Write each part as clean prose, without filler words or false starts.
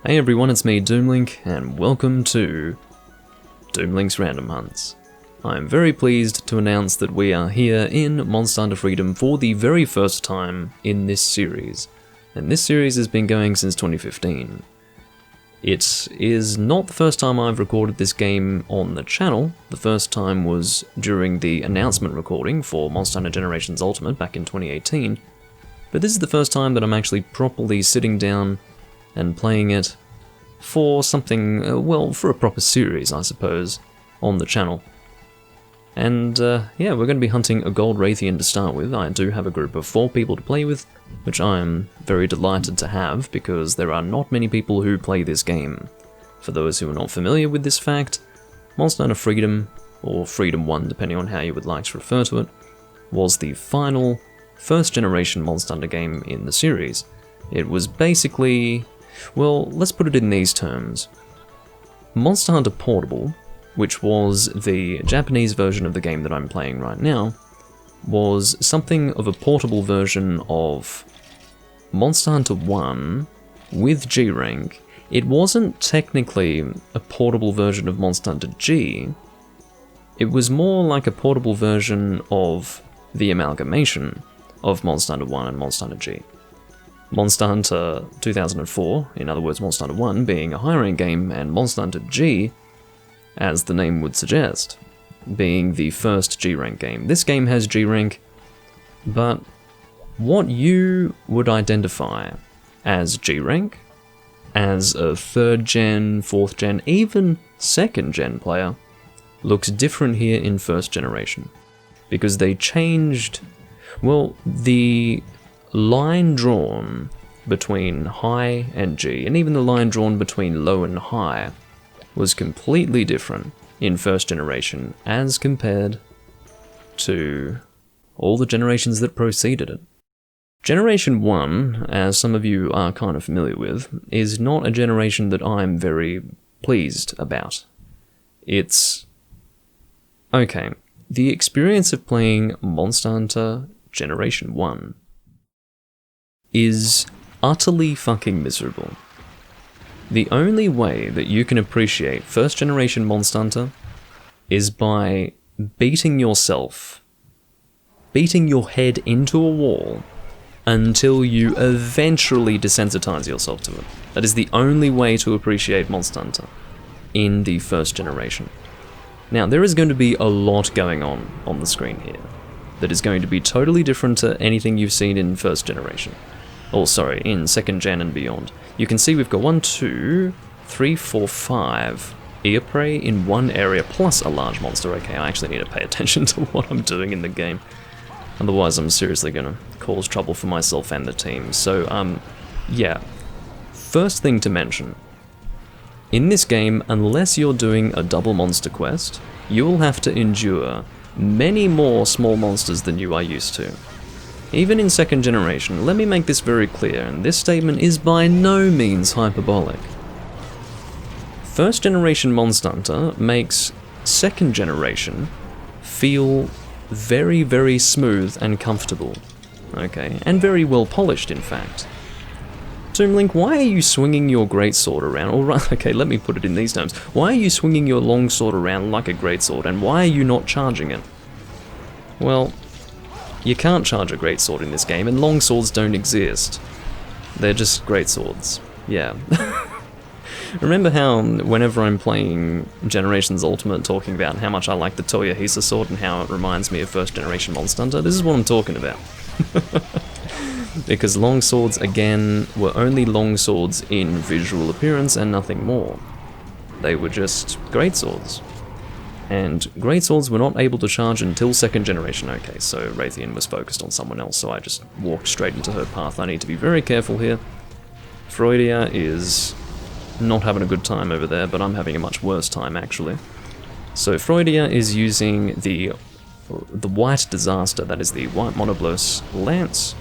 Hey everyone, it's me, Doomlink, and welcome to Doomlink's Random Hunts. I'm very pleased to announce that we are here in Monster Hunter Freedom for the very first time in this series, and this series has been going since 2015. It is not the first time I've recorded this game on the channel. The first time was during the announcement recording for Monster Hunter Generations Ultimate back in 2018, but this is the first time that I'm actually properly sitting down and playing it for something, well, for a proper series, I suppose, on the channel. And yeah, we're going to be hunting a Gold Rathian to start with. I do have a group of 4 people to play with, which I am very delighted to have, because there are not many people who play this game. For those who are not familiar with this fact, Monster Hunter Freedom, or Freedom 1 depending on how you would like to refer to it, was the final first generation Monster Hunter game in the series. It was basically, well, let's put it in these terms. Monster Hunter Portable, which was the Japanese version of the game that I'm playing right now, was something of a portable version of Monster Hunter 1 with G rank. It wasn't technically a portable version of Monster Hunter G, it was more like a portable version of the amalgamation of Monster Hunter 1 and Monster Hunter G. Monster Hunter 2004, in other words Monster Hunter 1, being a high rank game, and Monster Hunter G, as the name would suggest, being the first G rank game. This game has G rank, but what you would identify as G rank, as a 3rd gen, 4th gen, even 2nd gen player, looks different here in 1st generation. Because they changed, well, the line drawn between high and G, and even the line drawn between low and high, was completely different in 1st generation as compared to all the generations that preceded it. Generation 1, as some of you are kind of familiar with, is not a generation that I'm very pleased about. It's... okay, the experience of playing Monster Hunter Generation 1 is utterly fucking miserable. The only way that you can appreciate 1st generation Monster Hunter is by beating yourself, beating your head into a wall until you eventually desensitize yourself to it. That is the only way to appreciate Monster Hunter in the 1st generation. Now, there is going to be a lot going on the screen here that is going to be totally different to anything you've seen in 1st generation. Oh, sorry, in 2nd gen and beyond. You can see we've got 1, 2, 3, 4, 5 ear prey in one area, plus a large monster. Okay, I actually need to pay attention to what I'm doing in the game. Otherwise, I'm seriously gonna cause trouble for myself and the team. So, yeah. First thing to mention. In this game, unless you're doing a double monster quest, you will have to endure many more small monsters than you are used to. Even in 2nd generation, let me make this very clear, and this statement is by no means hyperbolic. 1st generation Monster Hunter makes 2nd generation feel very, very smooth and comfortable. Okay, and very well polished, in fact. Doomlink, why are you swinging your greatsword around? Alright, okay, let me put it in these terms. Why are you swinging your longsword around like a greatsword, and why are you not charging it? Well, you can't charge a greatsword in this game, and longswords don't exist. They're just greatswords. Yeah. Remember how, whenever I'm playing Generations Ultimate, talking about how much I like the Toyohisa sword and how it reminds me of 1st generation Monster Hunter? This is what I'm talking about. Because longswords, again, were only longswords in visual appearance and nothing more. They were just greatswords. And greatswords were not able to charge until 2nd generation. Okay, so Rathian was focused on someone else, so I just walked straight into her path. I need to be very careful here. Freudia is not having a good time over there, but I'm having a much worse time, actually. So Freudia is using the White Disaster, that is the White Monoblos Lance.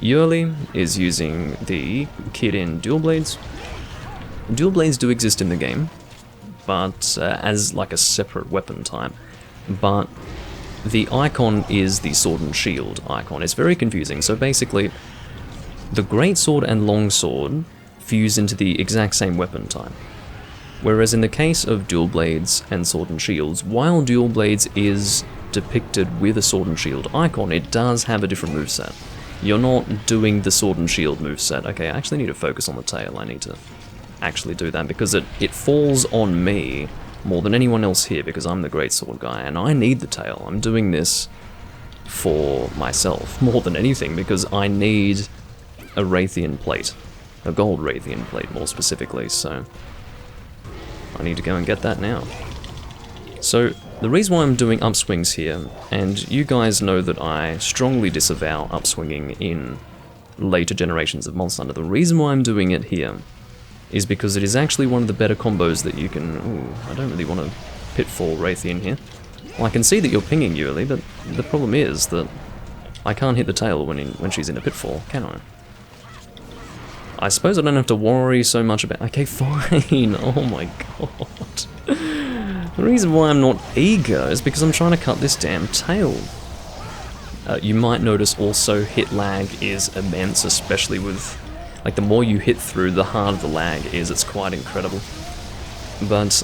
Yurli is using the Kirin Dual Blades. Dual Blades do exist in the game, but as like a separate weapon type. But the icon is the Sword and Shield icon. It's very confusing. So basically, the Greatsword and Longsword fuse into the exact same weapon type. Whereas in the case of dual blades and sword and shields, while dual blades is depicted with a sword and shield icon, it does have a different moveset. You're not doing the sword and shield moveset. Okay, I actually need to focus on the tail. I need to actually do that because it falls on me more than anyone else here because I'm the greatsword guy and I need the tail. I'm doing this for myself more than anything because I need a Rathian plate. A Gold Rathian plate more specifically, so I need to go and get that now. So, the reason why I'm doing upswings here, and you guys know that I strongly disavow upswinging in later generations of Monster Hunter, the reason why I'm doing it here is because it is actually one of the better combos that you can... Ooh, I don't really want to pitfall Rathian here. Well, I can see that you're pinging Yuli, but the problem is that I can't hit the tail when she's in a pitfall, can I? I suppose I don't have to worry so much about... Okay, fine. Oh my god. The reason why I'm not eager is because I'm trying to cut this damn tail. You might notice also hit lag is immense, especially with... Like, the more you hit through, the harder the lag is. It's quite incredible. But,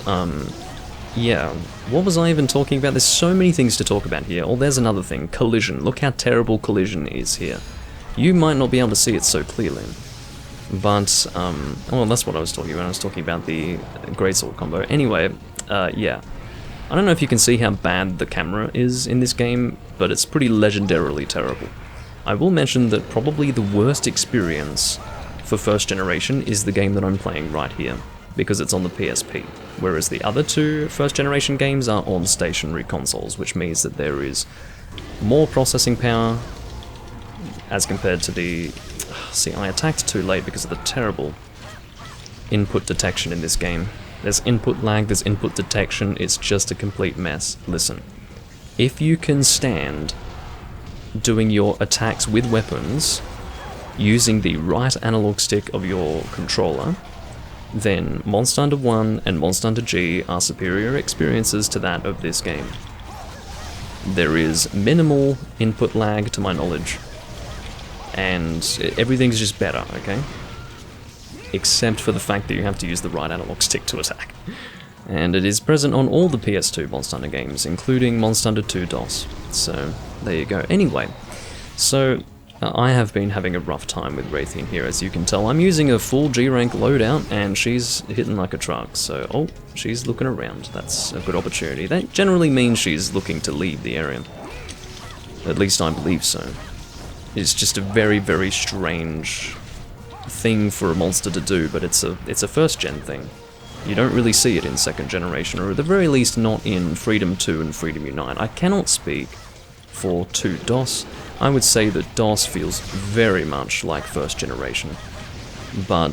yeah. What was I even talking about? There's so many things to talk about here. Oh, there's another thing. Collision. Look how terrible collision is here. You might not be able to see it so clearly. But, well, that's what I was talking about. I was talking about the greatsword combo. Anyway, yeah. I don't know if you can see how bad the camera is in this game, but it's pretty legendarily terrible. I will mention that probably the worst experience for first generation is the game that I'm playing right here, because it's on the PSP, whereas the other two first generation games are on stationary consoles, which means that there is more processing power as compared to the... See, I attacked too late because of the terrible input detection in this game. There's input lag, there's input detection, it's just a complete mess. Listen, if you can stand doing your attacks with weapons using the right analog stick of your controller, then Monster Hunter 1 and Monster Hunter G are superior experiences to that of this game. There is minimal input lag to my knowledge, and everything's just better, okay? Except for the fact that you have to use the right analog stick to attack. And it is present on all the PS2 Monster Hunter games, including Monster Hunter 2 DOS. So, there you go. Anyway, so I have been having a rough time with Rathian here, as you can tell. I'm using a full G-rank loadout, and she's hitting like a truck, so... Oh, she's looking around. That's a good opportunity. That generally means she's looking to leave the area. At least I believe so. It's just a very, very strange thing for a monster to do, but it's a first-gen thing. You don't really see it in second generation, or at the very least not in Freedom 2 and Freedom Unite. I cannot speak for 2 DOS. I would say that DOS feels very much like first generation, but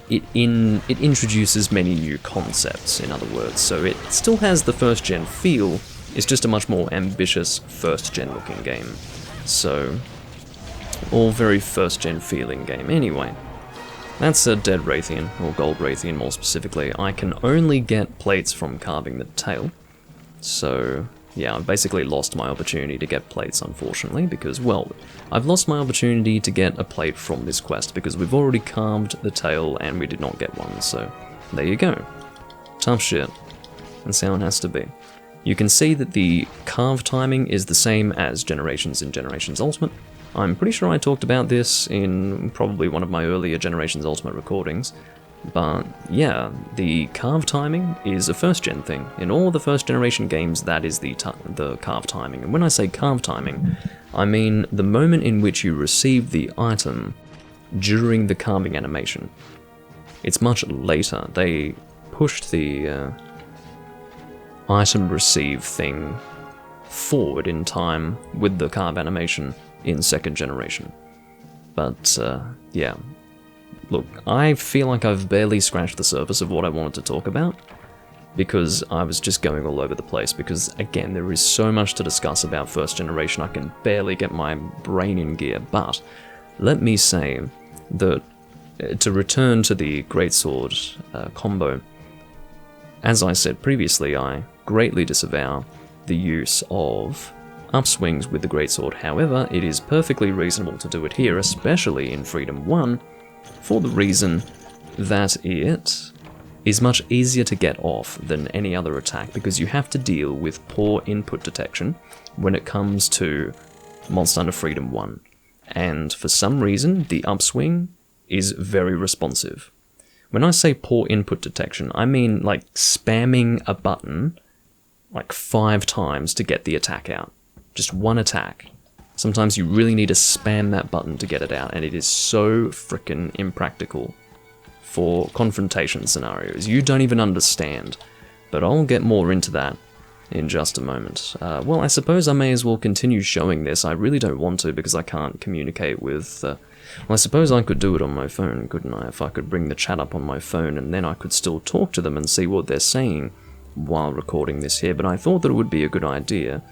it introduces many new concepts, in other words, so it still has the first gen feel, it's just a much more ambitious first gen looking game. So, all very first gen feeling game. Anyway, that's a dead Rathian, or Gold Rathian more specifically. I can only get plates from carving the tail, so yeah, I've basically lost my opportunity to get plates, unfortunately, because, well, I've lost my opportunity to get a plate from this quest, because we've already carved the tail and we did not get one, so there you go. Tough shit. That's how it has to be. You can see that the carve timing is the same as Generations in Generations Ultimate. I'm pretty sure I talked about this in probably one of my earlier Generations Ultimate recordings, but yeah, the carve timing is a first gen thing. In all the first generation games, that is the carve timing. And when I say carve timing, I mean the moment in which you receive the item during the carving animation. It's much later. They pushed the item receive thing forward in time with the carve animation in second generation. But yeah. Look, I feel like I've barely scratched the surface of what I wanted to talk about, because I was just going all over the place, because, again, there is so much to discuss about first generation, I can barely get my brain in gear, but let me say that, to return to the greatsword combo, as I said previously, I greatly disavow the use of upswings with the greatsword. However, it is perfectly reasonable to do it here, especially in Freedom 1, for the reason that it is much easier to get off than any other attack because you have to deal with poor input detection when it comes to Monster Hunter Freedom 1. And for some reason, the upswing is very responsive. When I say poor input detection, I mean like spamming a button like 5 times to get the attack out. Just one attack. Sometimes you really need to spam that button to get it out, and it is so frickin' impractical for confrontation scenarios. You don't even understand. But I'll get more into that in just a moment. Well, I suppose I may as well continue showing this. I really don't want to because I can't communicate with... well, I suppose I could do it on my phone, couldn't I? If I could bring the chat up on my phone and then I could still talk to them and see what they're saying while recording this here. But I thought that it would be a good idea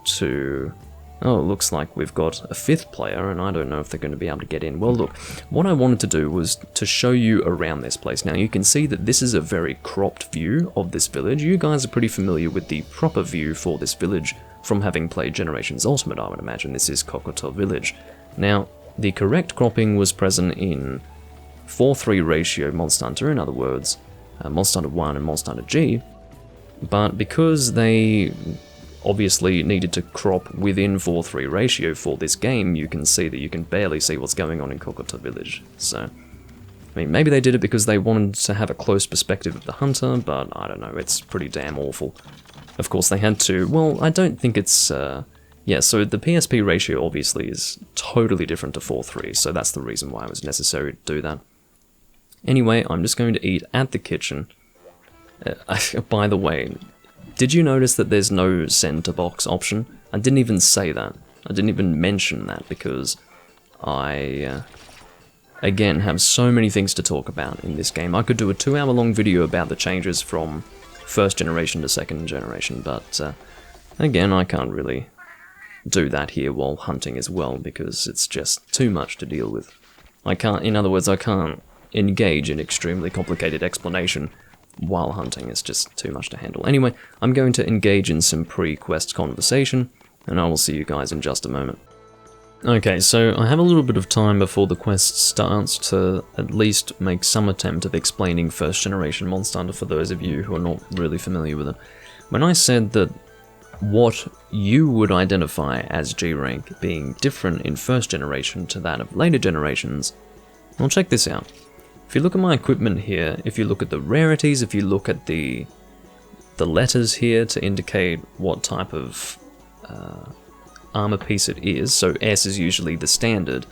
to... Oh, it looks like we've got a 5th player, and I don't know if they're going to be able to get in. Well, look, what I wanted to do was to show you around this place. Now, you can see that this is a very cropped view of this village. You guys are pretty familiar with the proper view for this village from having played Generations Ultimate, I would imagine. This is Kokoto Village. Now, the correct cropping was present in 4:3 ratio Monster Hunter, in other words, Monster Hunter 1 and Monster Hunter G, but because they obviously needed to crop within 4:3 ratio for this game, you can see that you can barely see what's going on in Kokoto Village. So, I mean, maybe they did it because they wanted to have a close perspective of the hunter, but I don't know, it's pretty damn awful. Of course, they had to, well, I don't think it's, yeah, so the PSP ratio obviously is totally different to 4:3, so that's the reason why it was necessary to do that. Anyway, I'm just going to eat at the kitchen. By the way, did you notice that there's no send to box option? I didn't even say that. I didn't even mention that because I, again, have so many things to talk about in this game. I could do a 2-hour-long video about the changes from 1st generation to 2nd generation, but again, I can't really do that here while hunting as well because it's just too much to deal with. I can't, in other words, I can't engage in extremely complicated explanation while hunting. It's just too much to handle. Anyway, I'm going to engage in some pre-quest conversation, and I will see you guys in just a moment. Okay, so I have a little bit of time before the quest starts to at least make some attempt of explaining 1st generation Monster Hunter for those of you who are not really familiar with it. When I said that what you would identify as G-Rank being different in 1st generation to that of later generations, well, check this out. If you look at my equipment here, if you look at the rarities, if you look at the letters here to indicate what type of armor piece it is, so S is usually the standard,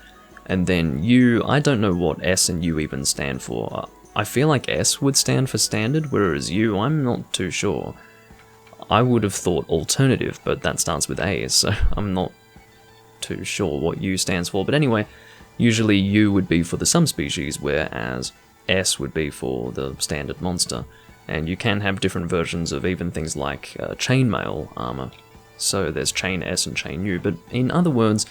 and then U, I don't know what S and U even stand for. I feel like S would stand for standard, whereas U, I'm not too sure. I would have thought alternative, but that starts with A, so I'm not too sure what U stands for. But anyway, usually U would be for the subspecies, whereas S would be for the standard monster. And you can have different versions of even things like chainmail armor. So there's chain S and chain U, but in other words,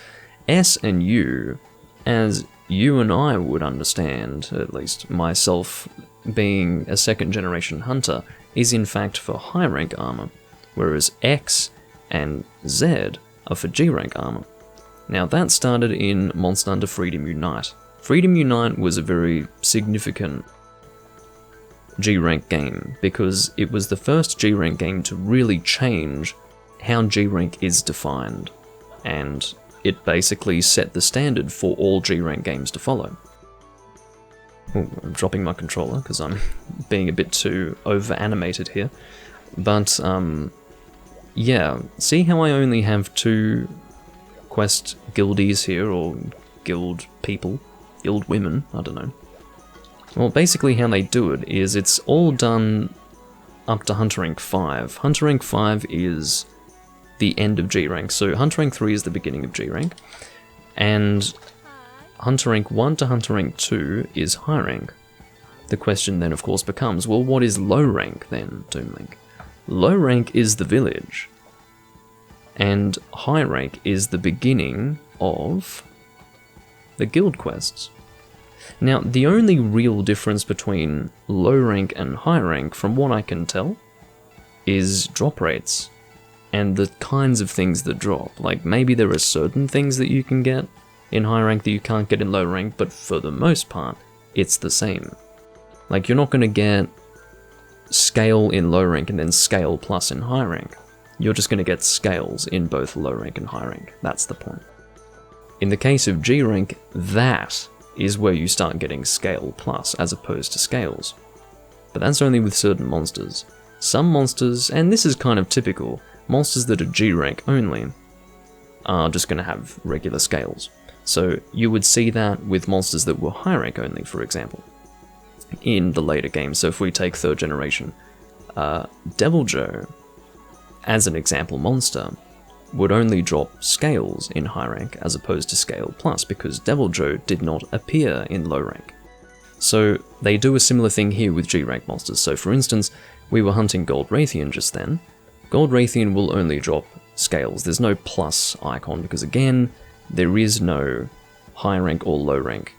S and U, as you and I would understand, at least myself being a 2nd generation hunter, is in fact for high rank armor, whereas X and Z are for G rank armor. Now that started in Monster Hunter Freedom Unite. Freedom Unite was a very significant G-Rank game because it was the first G-Rank game to really change how G-Rank is defined, and it basically set the standard for all G-Rank games to follow. Ooh, I'm dropping my controller because I'm being a bit too over-animated here, but yeah, see how I only have 2 quest guildies here, or guild people, guild women, I don't know. Well, basically how they do it is it's all done up to Hunter Rank 5. Hunter Rank 5 is the end of G rank, so Hunter Rank 3 is the beginning of G rank, and Hunter Rank 1 to Hunter Rank 2 is high rank. The question then of course becomes, well, what is low rank then, Doomlink? Low rank is the village, and high rank is the beginning of the guild quests. Now, the only real difference between low rank and high rank, from what I can tell, is drop rates and the kinds of things that drop. Like, maybe there are certain things that you can get in high rank that you can't get in low rank, but for the most part, it's the same. Like, you're not going to get scale in low rank and then scale plus in high rank. You're just going to get scales in both low rank and high rank. That's the point. In the case of G rank, that is where you start getting scale plus as opposed to scales. But that's only with certain monsters. Some monsters, and this is kind of typical, monsters that are G rank only are just going to have regular scales. So you would see that with monsters that were high rank only, for example, in the later games. So if we take 3rd generation, Devil Joe, as an example monster, would only drop scales in high rank as opposed to scale plus, because Devil Joe did not appear in low rank. So they do a similar thing here with G rank monsters. So for instance, we were hunting Gold Rathian just then. Gold Rathian will only drop scales. There's no plus icon because, again, there is no high rank or low rank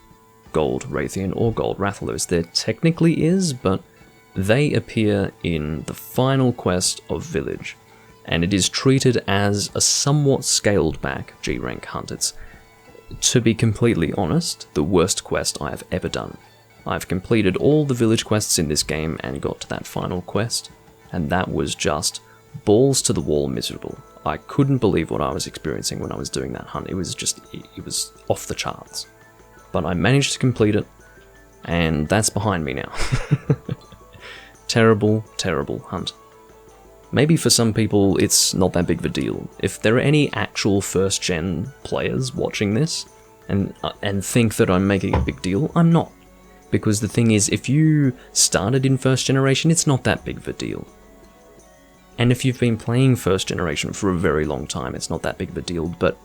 Gold Rathian or Gold Rathalos. There technically is, but they appear in the final quest of Village, and it is treated as a somewhat scaled back G rank hunt. It's, to be completely honest, the worst quest I have ever done. I've completed all the village quests in this game and got to that final quest, and that was just balls to the wall miserable. I couldn't believe what I was experiencing when I was doing that hunt. It was off the charts. But I managed to complete it, and that's behind me now. Terrible, terrible hunt. Maybe for some people it's not that big of a deal. If there are any actual first gen players watching this and think that I'm making a big deal, I'm not. Because the thing is, if you started in first generation, it's not that big of a deal. And if you've been playing first generation for a very long time, it's not that big of a deal. But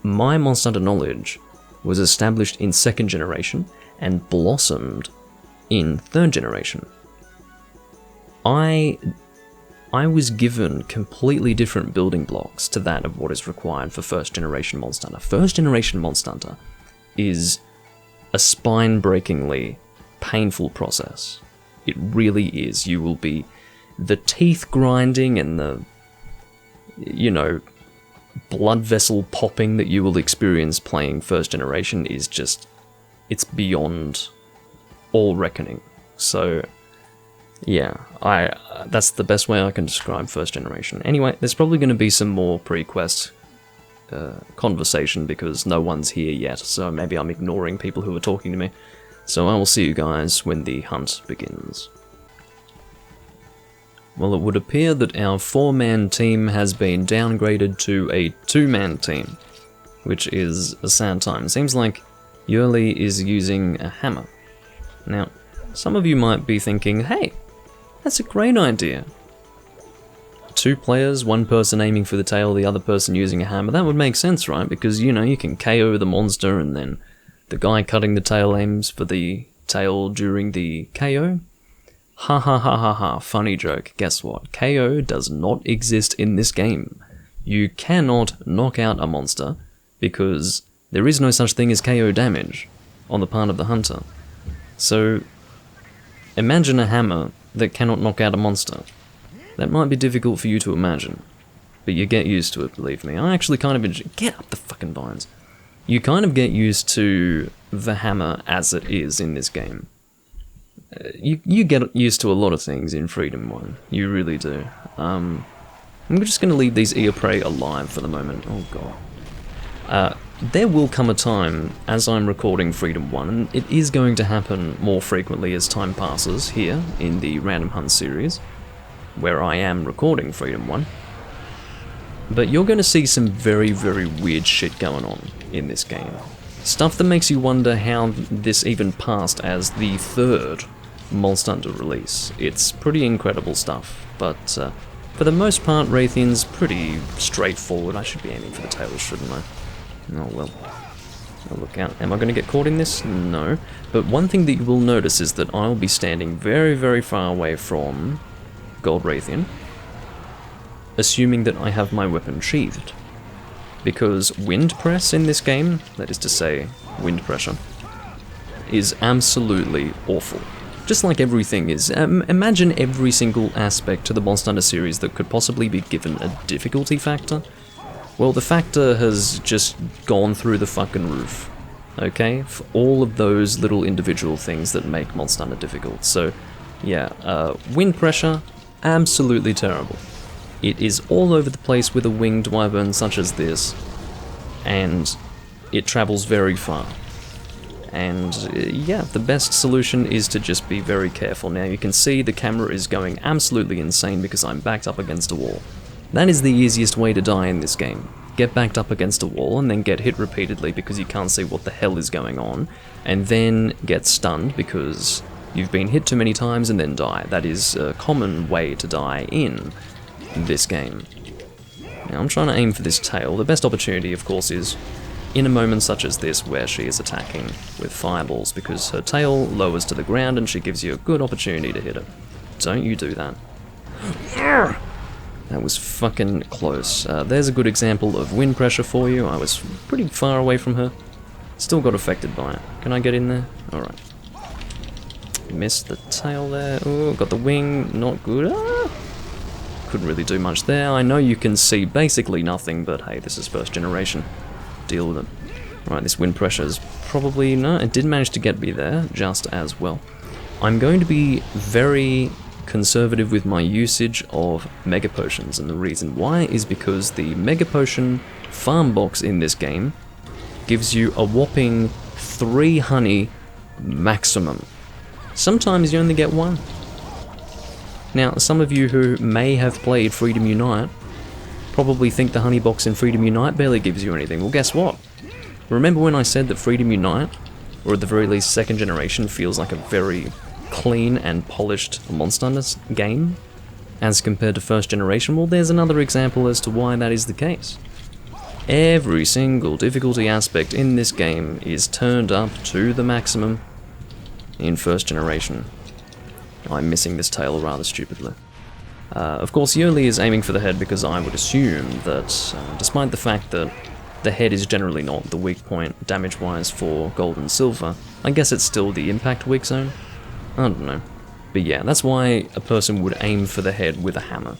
my Monster Hunter knowledge was established in 2nd generation and blossomed in 3rd generation. I was given completely different building blocks to that of what is required for 1st generation Monster Hunter. 1st generation Monster Hunter is a spine-breakingly painful process. It really is. You will be... the teeth grinding and the, blood vessel popping that you will experience playing 1st generation is just... it's beyond all reckoning. So, yeah, that's the best way I can describe 1st generation. Anyway, there's probably going to be some more pre-quest conversation because no one's here yet, so maybe I'm ignoring people who are talking to me. So I will see you guys when the hunt begins. Well, it would appear that our 4-man team has been downgraded to a 2-man team, which is a sad time. Seems like Yurley is using a hammer. Now, some of you might be thinking, hey, that's a great idea. 2 players, 1 person aiming for the tail, the other person using a hammer. That would make sense, right? Because, you can KO the monster and then the guy cutting the tail aims for the tail during the KO. Ha ha ha ha ha, funny joke. Guess what? KO does not exist in this game. You cannot knock out a monster because there is no such thing as KO damage on the part of the hunter. So, imagine a hammer that cannot knock out a monster. That might be difficult for you to imagine, but you get used to it, believe me. I actually kind of enjoy... Get up the fucking vines. You kind of get used to the hammer as it is in this game. You get used to a lot of things in Freedom 1. You really do. I'm just going to leave these ear prey alive for the moment. Oh god. There will come a time, as I'm recording Freedom 1, and it is going to happen more frequently as time passes here in the Random Hunt series, where I am recording Freedom 1. But you're going to see some very, very weird shit going on in this game. Stuff that makes you wonder how this even passed as the 3rd Monster Hunter release. It's pretty incredible stuff, but for the most part, Rathian's pretty straightforward. I should be aiming for the tail, shouldn't I? Oh well. Oh, look out. Am I going to get caught in this? No. But one thing that you will notice is that I'll be standing very, very far away from Gold Rathian, assuming that I have my weapon sheathed. Because wind press in this game, that is to say, wind pressure, is absolutely awful. Just like everything is. Imagine every single aspect to the Monster Hunter series that could possibly be given a difficulty factor. Well, the factor has just gone through the fucking roof. okay, for all of those little individual things that make Monster Hunter difficult. So, yeah, wind pressure, absolutely terrible. It is all over the place with a winged wyvern such as this, and it travels very far. And yeah, the best solution is to just be very careful. Now you can see the camera is going absolutely insane because I'm backed up against a wall. That is the easiest way to die in this game. Get backed up against a wall and then get hit repeatedly because you can't see what the hell is going on, and then get stunned because you've been hit too many times and then die. That is a common way to die in this game. Now I'm trying to aim for this tail. The best opportunity, of course, is in a moment such as this where she is attacking with fireballs, because her tail lowers to the ground and she gives you a good opportunity to hit her. Don't you do that. That was fucking close. There's a good example of wind pressure for you. I was pretty far away from her. Still got affected by it. Can I get in there? Alright. Missed the tail there. Ooh, got the wing. Not good. Ah! Couldn't really do much there. I know you can see basically nothing, but hey, this is first generation. Deal with it. Right, this wind pressure is probably... no, it did manage to get me there, just as well. I'm going to be very conservative with my usage of Mega Potions, and the reason why is because the Mega Potion farm box in this game gives you a whopping 3 honey maximum. Sometimes you only get 1. Now, some of you who may have played Freedom Unite probably think the honey box in Freedom Unite barely gives you anything. Well, guess what? Remember when I said that Freedom Unite, or at the very least second generation, feels like a very clean and polished Monster Hunter game as compared to first generation? Well, there's another example as to why that is the case. Every single difficulty aspect in this game is turned up to the maximum in first generation. I'm missing this tail rather stupidly. Of course, Yoli is aiming for the head because I would assume that, despite the fact that the head is generally not the weak point damage-wise for gold and silver, I guess it's still the impact weak zone? I don't know. But yeah, that's why a person would aim for the head with a hammer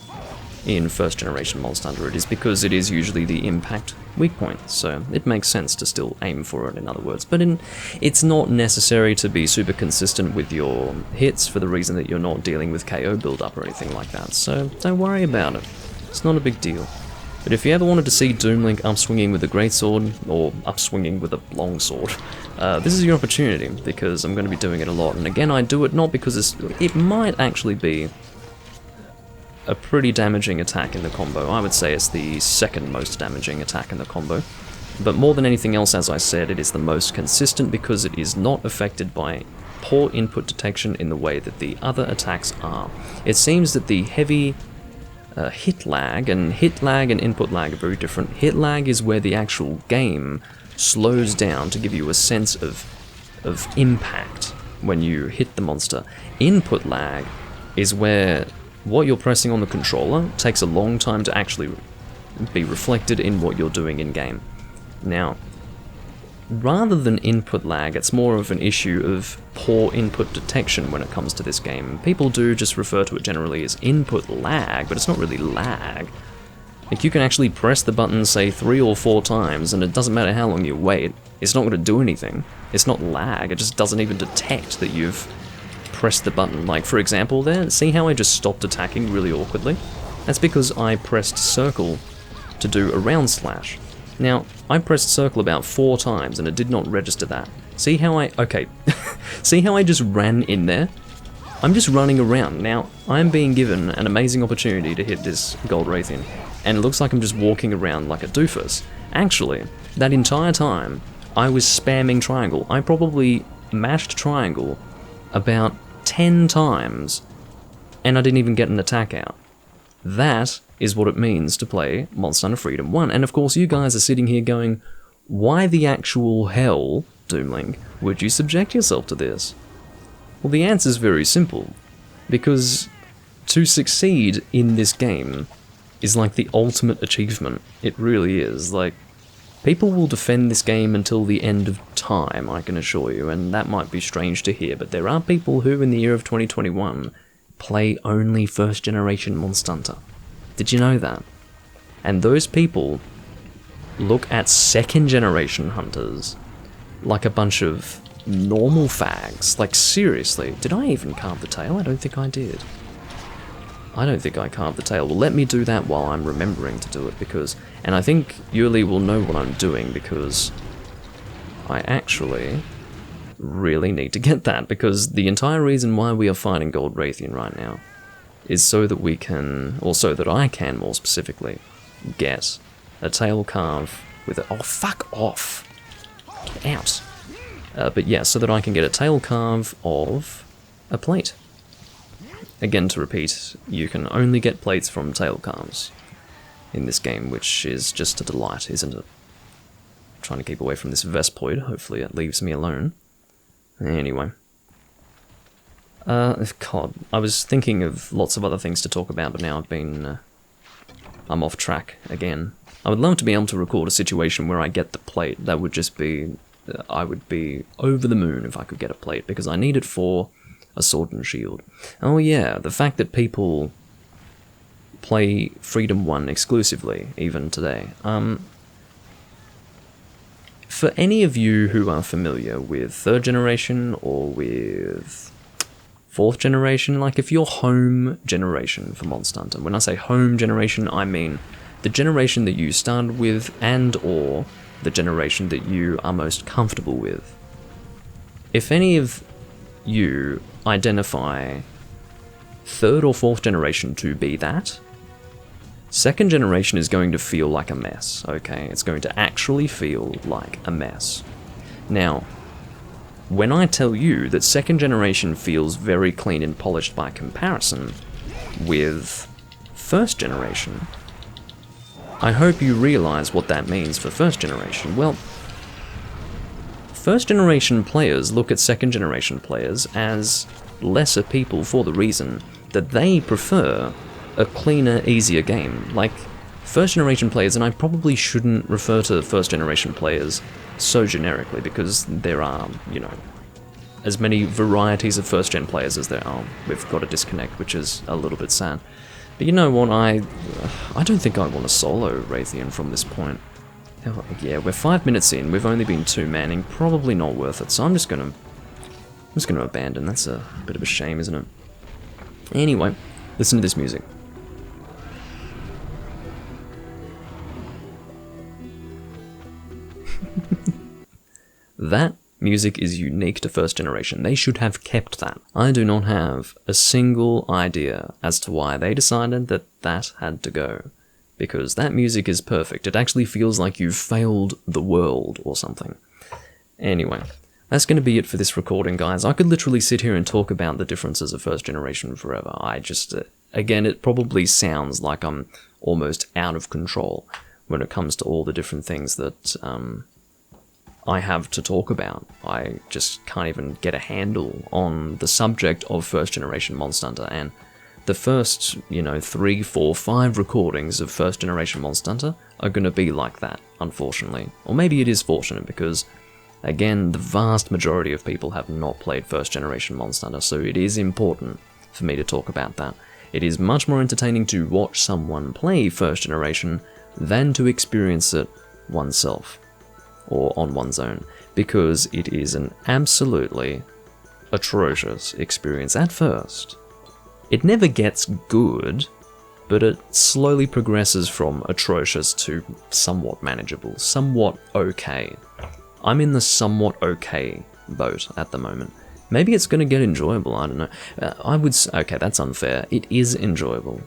in first generation Monster Hunter. It is because it is usually the impact weak point, so it makes sense to still aim for it, in other words. But it's not necessary to be super consistent with your hits for the reason that you're not dealing with KO build-up or anything like that, so don't worry about it. It's not a big deal. But if you ever wanted to see Doomlink upswinging with a greatsword, or upswinging with a longsword, this is your opportunity, because I'm going to be doing it a lot. And again, I do it not because it might actually be a pretty damaging attack in the combo. I would say it's the second most damaging attack in the combo. But more than anything else, as I said, it is the most consistent because it is not affected by poor input detection in the way that the other attacks are. It seems that the heavy hit lag and input lag are very different. Hit lag is where the actual game slows down to give you a sense of impact when you hit the monster. Input lag is where what you're pressing on the controller takes a long time to actually be reflected in what you're doing in-game. Now, rather than input lag, it's more of an issue of poor input detection when it comes to this game. People do just refer to it generally as input lag, but it's not really lag. Like, you can actually press the button, say, 3 or 4 times, and it doesn't matter how long you wait, it's not going to do anything. It's not lag, it just doesn't even detect that you've pressed the button. Like, for example there, see how I just stopped attacking really awkwardly? That's because I pressed circle to do a round slash. Now, I pressed circle about 4 times and it did not register that. See how okay, see how I just ran in there? I'm just running around. Now, I'm being given an amazing opportunity to hit this Gold Rathian, and it looks like I'm just walking around like a doofus. Actually, that entire time, I was spamming triangle. I probably mashed triangle about 10 times, and I didn't even get an attack out. That is what it means to play Monster Hunter Freedom 1, and of course you guys are sitting here going, why the actual hell, Doomlink, would you subject yourself to this? Well, the answer is very simple, because to succeed in this game is like the ultimate achievement. It really is. Like, people will defend this game until the end of time, I can assure you, and that might be strange to hear, but there are people who, in the year of 2021, play only first generation Monster Hunter. Did you know that? And those people look at second generation hunters like a bunch of normal fags. Like, seriously, did I even carve the tail? I don't think I did. I don't think I carved the tail. Well, let me do that while I'm remembering to do it, because... And I think Yuli will know what I'm doing, because I actually really need to get that, because the entire reason why we are fighting Gold Rathian right now is so that we can, or so that I can more specifically, get a tail carve with it. Oh, fuck off! Get out! But yeah, so that I can get a tail carve of a plate. Again, to repeat, you can only get plates from tail carves in this game, which is just a delight, isn't it? I'm trying to keep away from this Vespoid, hopefully it leaves me alone. Anyway. God, I was thinking of lots of other things to talk about, but now I've been... I'm off track again. I would love to be able to record a situation where I get the plate. That would just be... I would be over the moon if I could get a plate, because I need it for a sword and shield. Oh yeah, the fact that people play Freedom 1 exclusively, even today. For any of you who are familiar with 3rd generation or with 4th generation, like if you're home generation for Monster Hunter, when I say home generation, I mean the generation that you started with and or the generation that you are most comfortable with. If any of you identify 3rd or 4th generation to be that, 2nd generation is going to feel like a mess, okay? It's going to actually feel like a mess. Now, when I tell you that 2nd generation feels very clean and polished by comparison with 1st generation, I hope you realize what that means for 1st generation. Well, 1st generation players look at 2nd generation players as lesser people for the reason that they prefer a cleaner, easier game. Like, 1st generation players, and I probably shouldn't refer to 1st generation players so generically, because there are, you know, as many varieties of 1st gen players as there are. We've got a disconnect, which is a little bit sad. But you know what, I don't think I want to solo Rathian from this point. Yeah, we're 5 minutes in, we've only been 2-manning, probably not worth it, so I'm just gonna abandon. That's a bit of a shame, isn't it? Anyway, listen to this music. That music is unique to 1st generation. They should have kept that. I do not have a single idea as to why they decided that that had to go. Because that music is perfect. It actually feels like you've failed the world or something. Anyway, that's going to be it for this recording, guys. I could literally sit here and talk about the differences of 1st generation forever. I just, again, it probably sounds like I'm almost out of control when it comes to all the different things that I have to talk about. I just can't even get a handle on the subject of 1st generation Monster Hunter, and the first, 3, 4, 5 recordings of 1st generation Monster Hunter are going to be like that, unfortunately. Or maybe it is fortunate, because, again, the vast majority of people have not played 1st generation Monster Hunter, so it is important for me to talk about that. It is much more entertaining to watch someone play 1st generation than to experience it oneself, or on one's own, because it is an absolutely atrocious experience at first. It never gets good, but it slowly progresses from atrocious to somewhat manageable, somewhat okay. I'm in the somewhat okay boat at the moment. Maybe it's going to get enjoyable, I don't know. Okay, that's unfair. It is enjoyable.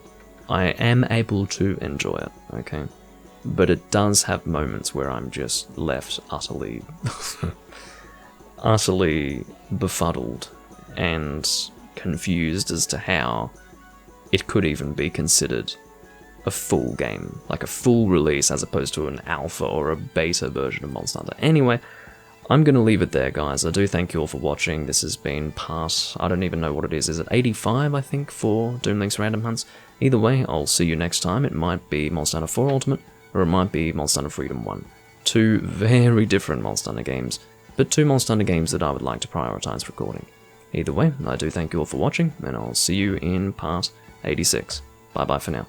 I am able to enjoy it, okay? But it does have moments where I'm just left utterly, utterly befuddled and confused as to how it could even be considered a full game, like a full release as opposed to an alpha or a beta version of Monster Hunter. Anyway, I'm going to leave it there, guys. I do thank you all for watching. This has been part, I don't even know what it is it 85, I think, for Doomlink's Random Hunts? Either way, I'll see you next time. It might be Monster Hunter 4 Ultimate, or it might be Monster Hunter Freedom 1. 2 very different Monster Hunter games, but 2 Monster Hunter games that I would like to prioritize recording. Either way, I do thank you all for watching, and I'll see you in part 86. Bye bye for now.